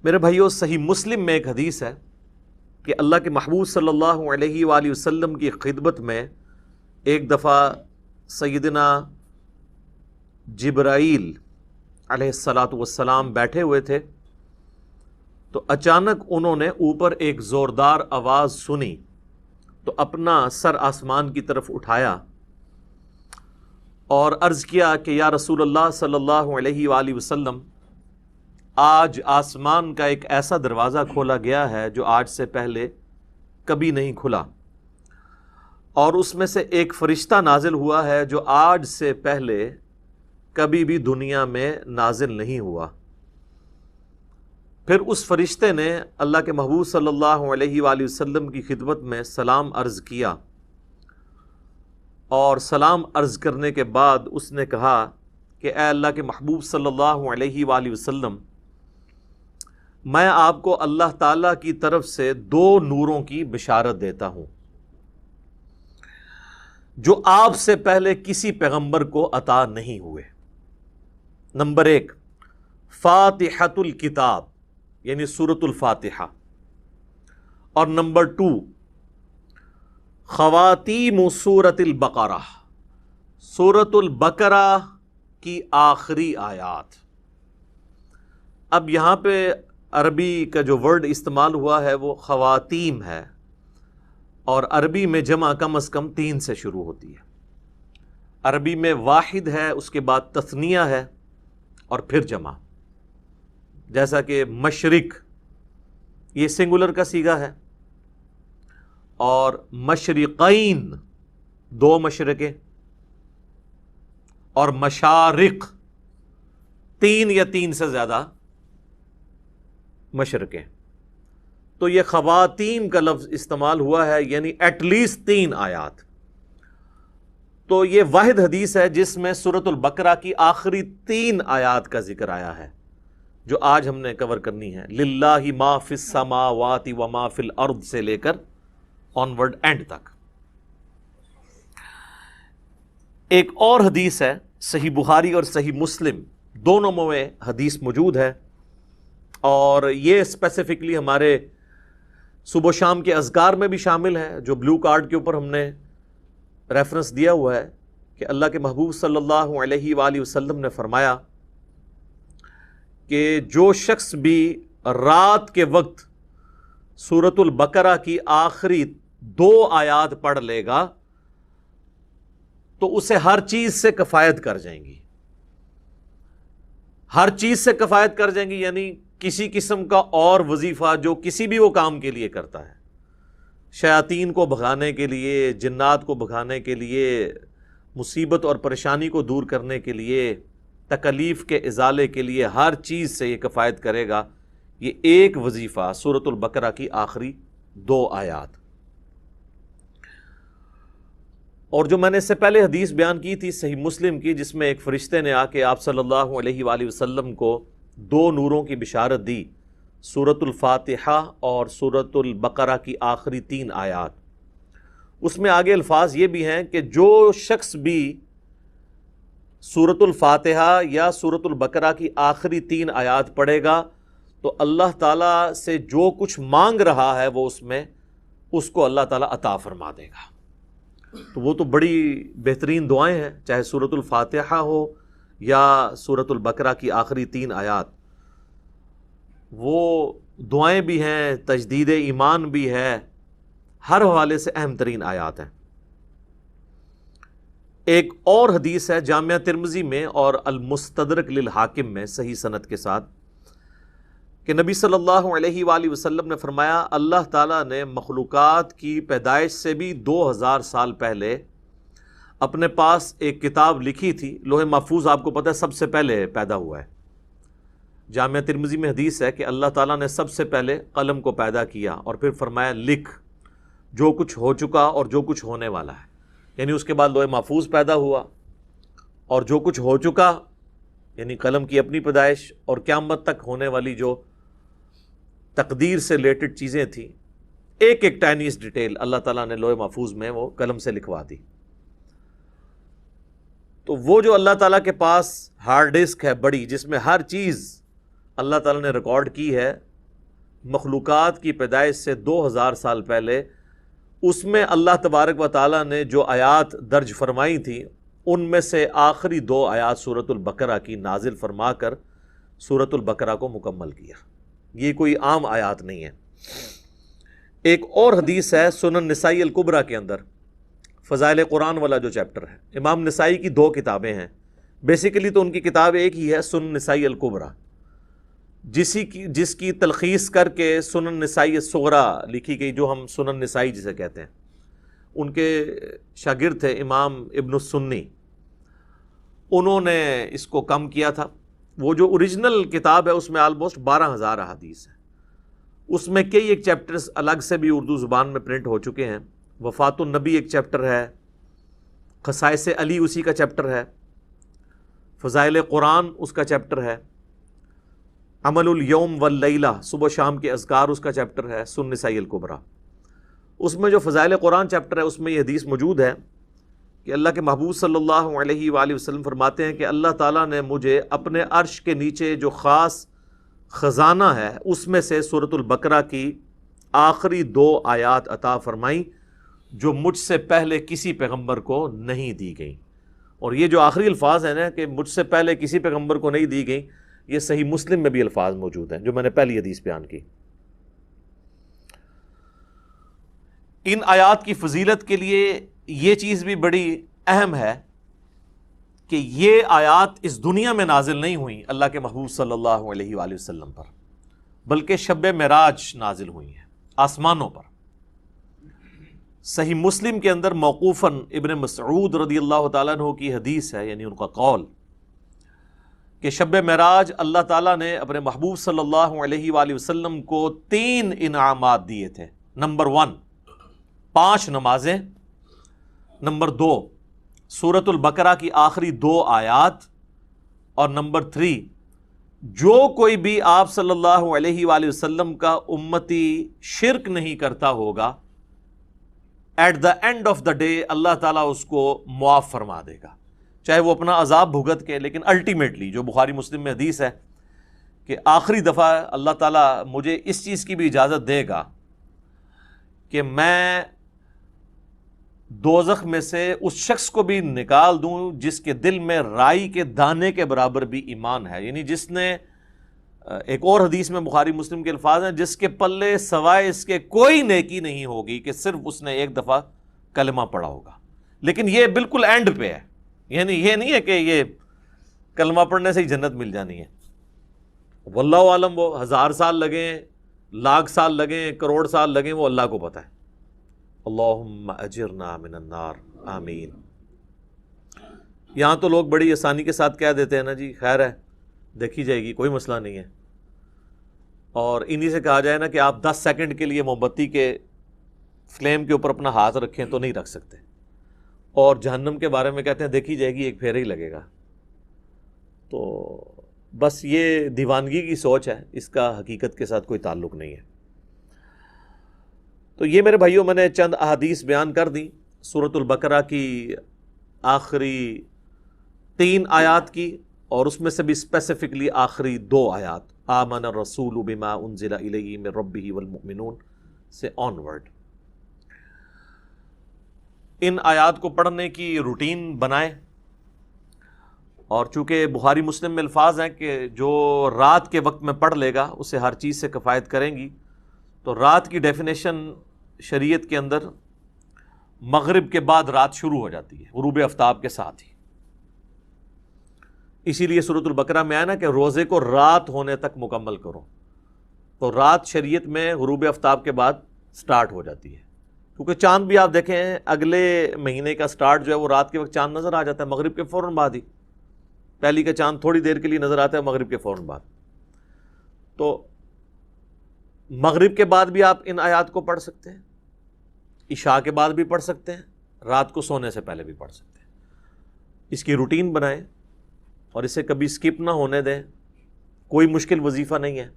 میرے بھائیو، صحیح مسلم میں ایک حدیث ہے کہ اللہ کے محبوب صلی اللہ علیہ وآلہ وسلم کی خدمت میں ایک دفعہ سیدنا جبرائیل علیہ السلام بیٹھے ہوئے تھے، تو اچانک انہوں نے اوپر ایک زوردار آواز سنی تو اپنا سر آسمان کی طرف اٹھایا اور عرض کیا کہ یا رسول اللہ صلی اللہ علیہ وآلہ وسلم، آج آسمان کا ایک ایسا دروازہ کھولا گیا ہے جو آج سے پہلے کبھی نہیں کھلا، اور اس میں سے ایک فرشتہ نازل ہوا ہے جو آج سے پہلے کبھی بھی دنیا میں نازل نہیں ہوا۔ پھر اس فرشتے نے اللہ کے محبوب صلی اللہ علیہ وآلہ وسلم کی خدمت میں سلام عرض کیا، اور سلام عرض کرنے کے بعد اس نے کہا کہ اے اللہ کے محبوب صلی اللہ علیہ وآلہ وسلم، میں آپ کو اللہ تعالیٰ کی طرف سے 2 نوروں کی بشارت دیتا ہوں جو آپ سے پہلے کسی پیغمبر کو عطا نہیں ہوئے۔ نمبر 1، فاتحۃ الکتاب یعنی سورۃ الفاتحہ، اور نمبر 2، خواتیم سورۃ البقرہ، سورۃ البقرہ کی آخری آیات۔ اب یہاں پہ عربی کا جو ورڈ استعمال ہوا ہے وہ خواتیم ہے، اور عربی میں جمع کم از کم 3 سے شروع ہوتی ہے۔ عربی میں واحد ہے، اس کے بعد تثنیہ ہے، اور پھر جمع، جیسا کہ مشرق یہ سنگولر کا صیغہ ہے، اور مشرقین 2 مشرقیں، اور مشارق 3 یا 3 سے زیادہ مشرقیں۔ تو یہ خواتین کا لفظ استعمال ہوا ہے، یعنی ایٹ لیسٹ 3 آیات۔ تو یہ واحد حدیث ہے جس میں سورۃ البقرہ کی آخری 3 آیات کا ذکر آیا ہے، جو آج ہم نے کور کرنی ہے۔ للہ ما فی السماوات و ما فی الارض سے لے کر آنورڈ اینڈ تک۔ ایک اور حدیث ہے، صحیح بخاری اور صحیح مسلم دونوں میں حدیث موجود ہے، اور یہ اسپیسیفکلی ہمارے صبح و شام کے اذکار میں بھی شامل ہے، جو بلو کارڈ کے اوپر ہم نے ریفرنس دیا ہوا ہے کہ اللہ کے محبوب صلی اللہ علیہ وآلہ وسلم نے فرمایا کہ جو شخص بھی رات کے وقت سورۃ البقرہ کی آخری 2 آیات پڑھ لے گا تو اسے ہر چیز سے کفایت کر جائیں گی۔ ہر چیز سے کفایت کر جائیں گی یعنی کسی قسم کا اور وظیفہ جو کسی بھی وہ کام کے لیے کرتا ہے، شیاطین کو بھگانے کے لیے، جنات کو بھگانے کے لیے، مصیبت اور پریشانی کو دور کرنے کے لیے، تکلیف کے ازالے کے لیے، ہر چیز سے یہ کفایت کرے گا یہ ایک وظیفہ، سورۃ البقرہ کی آخری 2 آیات۔ اور جو میں نے اس سے پہلے حدیث بیان کی تھی صحیح مسلم کی، جس میں ایک فرشتے نے آ کے آپ صلی اللہ علیہ وآلہ وسلم کو 2 نوروں کی بشارت دی، سورۃ الفاتحہ اور سورۃ البقرہ کی آخری 3 آیات، اس میں آگے الفاظ یہ بھی ہیں کہ جو شخص بھی سورۃ الفاتحہ یا سورۃ البقرہ کی آخری 3 آیات پڑھے گا تو اللہ تعالیٰ سے جو کچھ مانگ رہا ہے وہ اس کو اللہ تعالیٰ عطا فرما دے گا۔ تو وہ تو بڑی بہترین دعائیں ہیں، چاہے سورۃ الفاتحہ ہو یا سورۃ البقرہ کی آخری 3 آیات، وہ دعائیں بھی ہیں، تجدید ایمان بھی ہے، ہر حوالے سے اہم ترین آیات ہیں۔ ایک اور حدیث ہے جامعہ ترمذی میں اور المستدرک للحاکم میں صحیح سند کے ساتھ کہ نبی صلی اللہ علیہ وآلہ وسلم نے فرمایا، اللہ تعالیٰ نے مخلوقات کی پیدائش سے بھی 2000 سال پہلے اپنے پاس ایک کتاب لکھی تھی۔ لوح محفوظ آپ کو پتہ ہے سب سے پہلے پیدا ہوا ہے۔ جامعہ ترمذی میں حدیث ہے کہ اللہ تعالیٰ نے سب سے پہلے قلم کو پیدا کیا اور پھر فرمایا لکھ جو کچھ ہو چکا اور جو کچھ ہونے والا ہے، یعنی اس کے بعد لوح محفوظ پیدا ہوا، اور جو کچھ ہو چکا یعنی قلم کی اپنی پیدائش، اور قیامت تک ہونے والی جو تقدیر سے ریلیٹڈ چیزیں تھیں، ایک ایک ٹائنیس ڈیٹیل اللہ تعالیٰ نے لوح محفوظ میں وہ قلم سے لکھوا دی۔ تو وہ جو اللہ تعالیٰ کے پاس ہارڈ ڈسک ہے بڑی، جس میں ہر چیز اللہ تعالیٰ نے ریکارڈ کی ہے، مخلوقات کی پیدائش سے 2000 سال پہلے، اس میں اللہ تبارک و تعالیٰ نے جو آیات درج فرمائی تھیں ان میں سے آخری 2 آیات سورۃ البقرہ کی نازل فرما کر سورۃ البقرہ کو مکمل کیا۔ یہ کوئی عام آیات نہیں ہے۔ ایک اور حدیث ہے سنن نسائی الکبریٰ کے اندر، فضائل قرآن والا جو چیپٹر ہے، امام نسائی کی 2 کتابیں ہیں، بیسیکلی تو ان کی کتاب ایک ہی ہے، سنن نسائی الکبریٰ، جس کی تلخیص کر کے سنن نسائی الصغریٰ لکھی گئی، جو ہم سنن نسائی جسے کہتے ہیں۔ ان کے شاگرد تھے امام ابن السنی، انہوں نے اس کو کم کیا تھا۔ وہ جو اوریجنل کتاب ہے اس میں آلموسٹ 12,000 احادیث ہیں، اس میں کئی ایک چیپٹرز الگ سے بھی اردو زبان میں پرنٹ ہو چکے ہیں۔ وفات النبی ایک چیپٹر ہے، خصائص علی اسی کا چیپٹر ہے، فضائل قرآن اس کا چیپٹر ہے، عمل الیوم واللیلہ صبح شام کے اذکار اس کا چیپٹر ہے، سنن نسائی الکبریٰ۔ اس میں جو فضائل قرآن چیپٹر ہے اس میں یہ حدیث موجود ہے کہ اللہ کے محبوب صلی اللہ علیہ وآلہ وسلم فرماتے ہیں کہ اللہ تعالیٰ نے مجھے اپنے عرش کے نیچے جو خاص خزانہ ہے اس میں سے سورۃ البقرہ کی آخری 2 آیات عطا فرمائیں جو مجھ سے پہلے کسی پیغمبر کو نہیں دی گئیں۔ اور یہ جو آخری الفاظ ہیں نا کہ مجھ سے پہلے کسی پیغمبر کو نہیں دی گئیں، یہ صحیح مسلم میں بھی الفاظ موجود ہیں جو میں نے پہلی حدیث بیان کی۔ ان آیات کی فضیلت کے لیے یہ چیز بھی بڑی اہم ہے کہ یہ آیات اس دنیا میں نازل نہیں ہوئیں اللہ کے محبوب صلی اللہ علیہ وآلہ وسلم پر، بلکہ شب معراج نازل ہوئی ہیں آسمانوں پر۔ صحیح مسلم کے اندر موقوفاً ابن مسعود رضی اللہ تعالیٰ عنہ کی حدیث ہے، یعنی ان کا قول کہ شب معراج اللہ تعالیٰ نے اپنے محبوب صلی اللہ علیہ وآلہ وسلم کو 3 انعامات دیے تھے۔ نمبر 1 5 نمازیں، نمبر 2 سورۃ البقرہ کی آخری 2 آیات، اور نمبر 3 جو کوئی بھی آپ صلی اللہ علیہ وآلہ وسلم کا امتی شرک نہیں کرتا ہوگا، at the end of the day اللہ تعالیٰ اس کو معاف فرما دے گا، چاہے وہ اپنا عذاب بھگت کے، لیکن الٹیمیٹلی جو بخاری مسلم میں حدیث ہے کہ آخری دفعہ اللہ تعالیٰ مجھے اس چیز کی بھی اجازت دے گا کہ میں دوزخ میں سے اس شخص کو بھی نکال دوں جس کے دل میں رائی کے دانے کے برابر بھی ایمان ہے، یعنی جس نے، ایک اور حدیث میں بخاری مسلم کے الفاظ ہیں، جس کے پلے سوائے اس کے کوئی نیکی نہیں ہوگی کہ صرف اس نے ایک دفعہ کلمہ پڑھا ہوگا۔ لیکن یہ بالکل اینڈ پہ ہے، یعنی یہ نہیں ہے کہ یہ کلمہ پڑھنے سے ہی جنت مل جانی ہے۔ واللہ عالم، وہ 1000 سال لگیں، لاکھ سال لگیں، کروڑ سال لگیں، وہ اللہ کو پتہ ہے۔ اللہم اجرنا من النار، آمین۔ یہاں تو لوگ بڑی آسانی کے ساتھ کہہ دیتے ہیں نا جی خیر ہے دیکھی جائے گی، کوئی مسئلہ نہیں ہے، اور انہی سے کہا جائے نا کہ آپ 10 سیکنڈ کے لیے موم بتی کے فلیم کے اوپر اپنا ہاتھ رکھیں تو نہیں رکھ سکتے، اور جہنم کے بارے میں کہتے ہیں دیکھی جائے گی، ایک پھیرا ہی لگے گا۔ تو بس یہ دیوانگی کی سوچ ہے، اس کا حقیقت کے ساتھ کوئی تعلق نہیں ہے۔ تو یہ میرے بھائیوں میں نے چند احادیث بیان کر دیں سورۃ البقرہ کی آخری 3 آیات کی، اور اس میں سے بھی اسپیسیفکلی آخری 2 آیات، آمن الرسول بما انزل الیہ من ربہ والمؤمنون سے آنورڈ۔ ان آیات کو پڑھنے کی روٹین بنائیں، اور چونکہ بخاری مسلم میں الفاظ ہیں کہ جو رات کے وقت میں پڑھ لے گا اسے ہر چیز سے کفایت کریں گی، تو رات کی ڈیفینیشن شریعت کے اندر مغرب کے بعد رات شروع ہو جاتی ہے، غروب آفتاب کے ساتھ ہی۔ اسی لیے سورۃ البقرہ میں آیا نا کہ روزے کو رات ہونے تک مکمل کرو، تو رات شریعت میں غروب آفتاب کے بعد سٹارٹ ہو جاتی ہے، کیونکہ چاند بھی آپ دیکھیں اگلے مہینے کا سٹارٹ جو ہے وہ رات کے وقت چاند نظر آ جاتا ہے، مغرب کے فوراً بعد ہی۔ پہلی کا چاند تھوڑی دیر کے لیے نظر آتا ہے مغرب کے فوراً بعد، تو مغرب کے بعد بھی آپ ان آیات کو پڑھ سکتے ہیں، عشاء کے بعد بھی پڑھ سکتے ہیں، رات کو سونے سے پہلے بھی پڑھ سکتے ہیں۔ اس کی روٹین بنائیں اور اسے کبھی سکپ نہ ہونے دیں۔ کوئی مشکل وظیفہ نہیں ہے،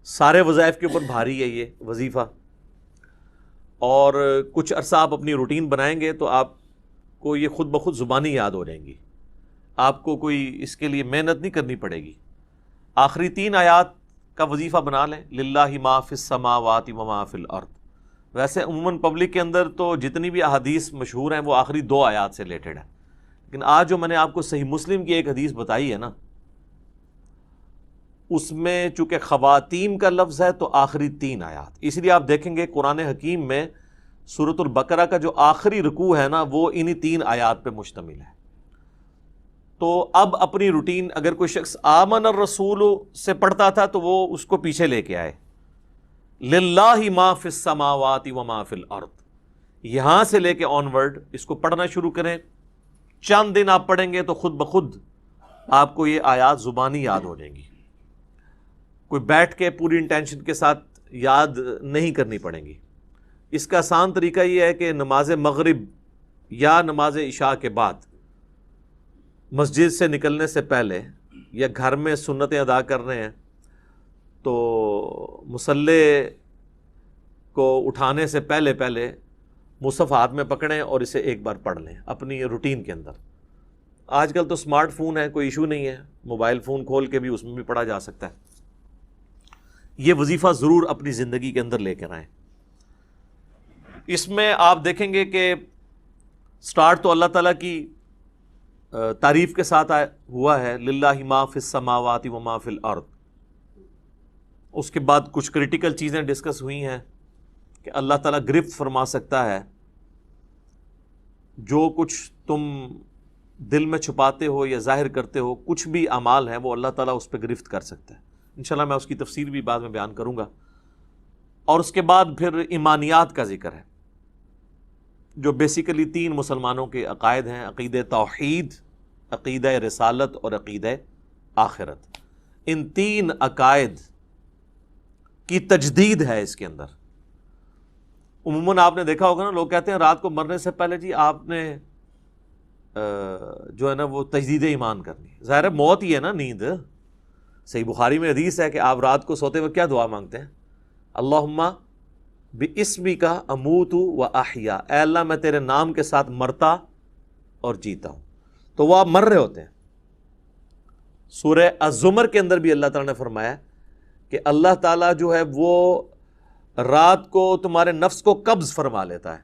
سارے وظائف کے اوپر بھاری ہے یہ وظیفہ، اور کچھ عرصہ آپ اپنی روٹین بنائیں گے تو آپ کو یہ خود بخود زبانی یاد ہو جائیں گی، آپ کو کوئی اس کے لیے محنت نہیں کرنی پڑے گی۔ آخری 3 آیات کا وظیفہ بنا لیں، للہ ما فی السماوات و ما فی الارض۔ ویسے عموماً پبلک کے اندر تو جتنی بھی احادیث مشہور ہیں وہ آخری 2 آیات سے ریلیٹڈ ہیں، لیکن آج جو میں نے آپ کو صحیح مسلم کی ایک حدیث بتائی ہے نا، اس میں چونکہ خواتین کا لفظ ہے تو آخری 3 آیات، اس لیے آپ دیکھیں گے قرآن حکیم میں سورۃ البقرہ کا جو آخری رکوع ہے نا وہ انہی 3 آیات پہ مشتمل ہے۔ تو اب اپنی روٹین اگر کوئی شخص آمن الرسول سے پڑھتا تھا تو وہ اس کو پیچھے لے کے آئے، للہ ما فی السماوات و ما فی الارض، یہاں سے لے کے آن ورڈ اس کو پڑھنا شروع کریں۔ چند دن آپ پڑھیں گے تو خود بخود آپ کو یہ آیات زبانی یاد ہو جائیں گی، کوئی بیٹھ کے پوری انٹینشن کے ساتھ یاد نہیں کرنی پڑیں گی۔ اس کا آسان طریقہ یہ ہے کہ نماز مغرب یا نماز عشاء کے بعد مسجد سے نکلنے سے پہلے یا گھر میں سنتیں ادا کر رہے ہیں تو مصلی کو اٹھانے سے پہلے مصحف ہاتھ میں پکڑیں اور اسے ایک بار پڑھ لیں اپنی روٹین کے اندر۔ آج کل تو سمارٹ فون ہے، کوئی ایشو نہیں ہے، موبائل فون کھول کے بھی اس میں بھی پڑھا جا سکتا ہے۔ یہ وظیفہ ضرور اپنی زندگی کے اندر لے کر آئیں۔ اس میں آپ دیکھیں گے کہ سٹارٹ تو اللہ تعالیٰ کی تعریف کے ساتھ ہوا ہے، للہ ما فی السماوات و ما فی الارض۔ اس کے بعد کچھ کریٹیکل چیزیں ڈسکس ہوئی ہیں کہ اللہ تعالیٰ گرفت فرما سکتا ہے، جو کچھ تم دل میں چھپاتے ہو یا ظاہر کرتے ہو، کچھ بھی اعمال ہیں وہ اللہ تعالیٰ اس پہ گرفت کر سکتا ہے۔ انشاءاللہ میں اس کی تفسیر بھی بعد میں بیان کروں گا۔ اور اس کے بعد پھر ایمانیات کا ذکر ہے، جو بیسیکلی 3 مسلمانوں کے عقائد ہیں، عقیدہ توحید، عقیدہ رسالت اور عقیدہ آخرت۔ ان 3 عقائد کی تجدید ہے اس کے اندر۔ عموماً آپ نے دیکھا ہوگا نا، لوگ کہتے ہیں رات کو مرنے سے پہلے جی آپ نے جو ہے نا وہ تجدید ایمان کرنی ہے۔ ظاہر ہے موت ہی ہے نا، نیند۔ صحیح بخاری میں حدیث ہے کہ آپ رات کو سوتے ہوئے کیا دعا مانگتے ہیں؟ اللہم بِاسْمِکَ اموت و احیا، اے اللہ میں تیرے نام کے ساتھ مرتا اور جیتا ہوں۔ تو وہ آپ مر رہے ہوتے ہیں۔ سورہ الزمر کے اندر بھی اللہ تعالیٰ نے فرمایا کہ اللہ تعالیٰ جو ہے وہ رات کو تمہارے نفس کو قبض فرما لیتا ہے،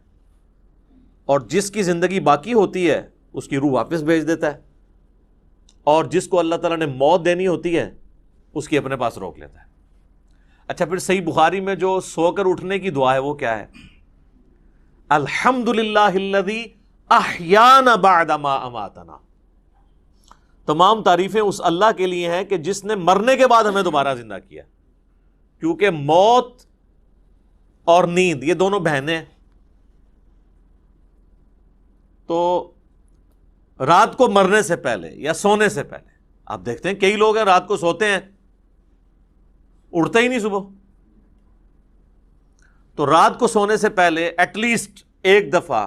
اور جس کی زندگی باقی ہوتی ہے اس کی روح واپس بھیج دیتا ہے، اور جس کو اللہ تعالیٰ نے موت دینی ہوتی ہے اس کی اپنے پاس روک لیتا ہے۔ اچھا، پھر صحیح بخاری میں جو سو کر اٹھنے کی دعا ہے وہ کیا ہے؟ الحمدللہ الذی احیانا بعد ما اماتنا۔ تمام تعریفیں اس اللہ کے لیے ہیں کہ جس نے مرنے کے بعد ہمیں دوبارہ زندہ کیا، کیونکہ موت اور نیند یہ دونوں بہنیں ہیں۔ تو رات کو مرنے سے پہلے یا سونے سے پہلے آپ دیکھتے ہیں کئی لوگ ہیں رات کو سوتے ہیں، اٹھتے ہی نہیں صبح۔ تو رات کو سونے سے پہلے ایٹ لیسٹ ایک دفعہ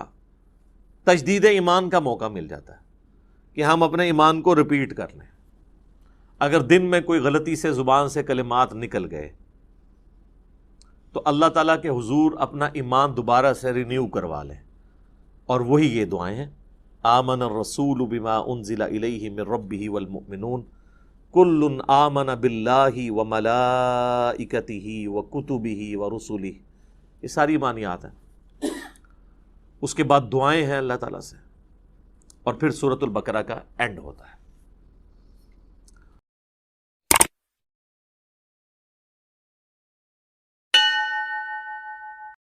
تجدید ایمان کا موقع مل جاتا ہے کہ ہم اپنے ایمان کو ریپیٹ کر لیں۔ اگر دن میں کوئی غلطی سے زبان سے کلمات نکل گئے تو اللہ تعالیٰ کے حضور اپنا ایمان دوبارہ سے رینیو کروا لیں، اور وہی یہ دعائیں ہیں، آمن الرسول بما انزل الیہ من ربہ والمؤمنون کل آمن باللہ وملائکتہ وکتبہ ورسلہ۔ یہ ساری ایمانیات ہیں۔ اس کے بعد دعائیں ہیں اللہ تعالیٰ سے، اور پھر سورۃ البقرہ کا اینڈ ہوتا ہے۔